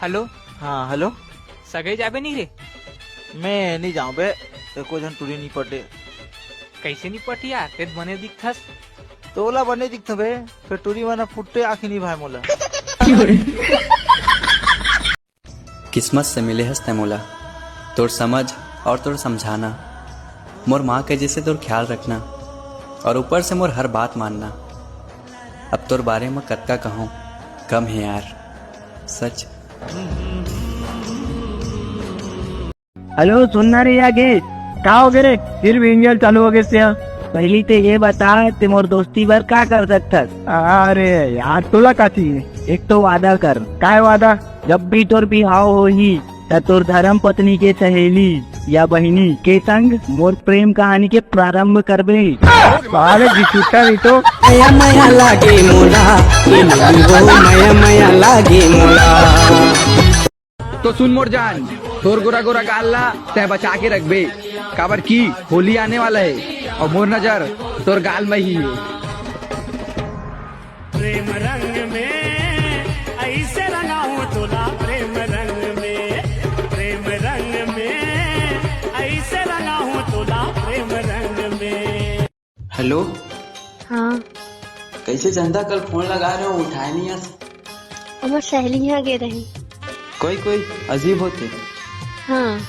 Hello. हाँ hello. सगे जाबे नहीं रे? मैं नहीं जाऊँ बे, एको जन टूरी नहीं पटे। कैसे नहीं पटी यार, तेज बने दिखथस। तोला बने दिखत बे, फिर टूरी वाला फुट्टे आखी नहीं भाई मोला। किस्मत से मिले हंसते मोला, तोर समझ और तोर समझाना, मोर माँ के जैसे तोर ख्याल रखना और ऊपर से मोर हर बात मानना। अब तोर बारे में कत्का कहूँ, कम है यार, सच। हेलो, सुनना रे आगे का हो गए रे? फिर भी इंजन चालू हो गए से। पहली तो ये बता, तुम और दोस्ती भर क्या कर सकता? अरे यार तोला का चाहिए? एक तो वादा कर। काय वादा? जब भी तोर बिहाव हो ही त तोर धर्म पत्नी के सहेली या बहिनी के संग मोर प्रेम कहानी के प्रारंभ करबे। बारे झूठा नहीं तो मया मया लागे मोला, मया मया लागे मोला। तो सुन मोर जान, तोर गोरा गोरा गाल तय बचा के रखबे, काबर की होली आने वाला है और मोर नजर तोर गाल में ही है। प्रेम रंग में ऐसे रंगा हूँ तोला, प्रेम रंग में, प्रेम रंग में ऐसे रंगा हूँ तोला, प्रेम रंग में। हेलो। हाँ, कैसे चंदा, कल फोन लगा रहे हो उठाए नहीं आज? हमार सहेली यहाँ गे रही। कोई अजीब होते, हाँ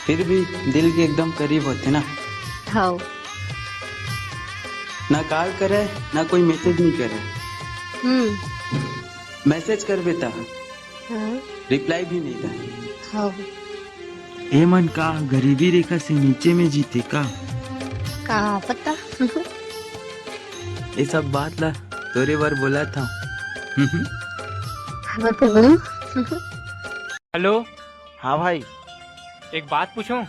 फिर भी दिल के एकदम करीब होते ना। हाँ। ना कॉल करे ना कोई मैसेज नहीं करे। मैसेज कर बेटा, हाँ रिप्लाई भी नहीं था। हाँ। ए मन का गरीबी रेखा से नीचे में जीते का पता। ये सब बात ला तोरे बार बोला था। हेलो। हाँ भाई। एक बात पूछूं?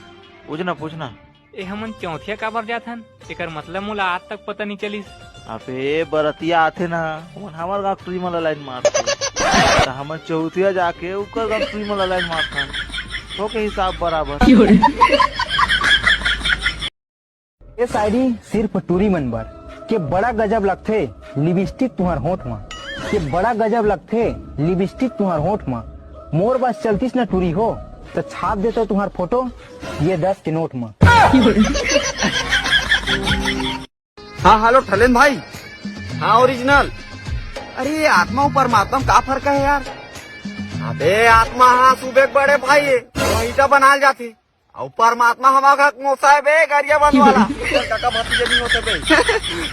पूछना। ए हमन चौथिया काबर जाथन, एकर मतलब मोला आज तक पता नहीं चलिस। अबे बरतिया आथे ना, हमार गाँव टूरी वाला लाइन मारते, हम चौथिया जाके ऊपर गाँव टूरी वाला लाइन मारता, तो के हिसाब बराबर। ये शायरी सिर्फ टूरी मन बर के बड़ा गजब लगथे लिपस्टिक तुहार होठ में, के बड़ा गजब लगथे लिपस्टिक तुहार होठ में। मोर बस चलतीस न टूरी हो तो छाप देते तुम्हार फोटो ये 10 के नोट में। हाँ हेलो ठलेन भाई। हाँ ओरिजिनल। अरे आत्मा और परमात्मा में का फर्क है यार? अबे आत्मा हाँ सुबह बड़े भाई है, वही बना जाती, और परमात्मा हमारा मोसा है बे, गरिया बन वाला काका भतीजे नहीं होते बे।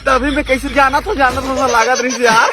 तभी मैं कैसे जाना तो लागत रही यार।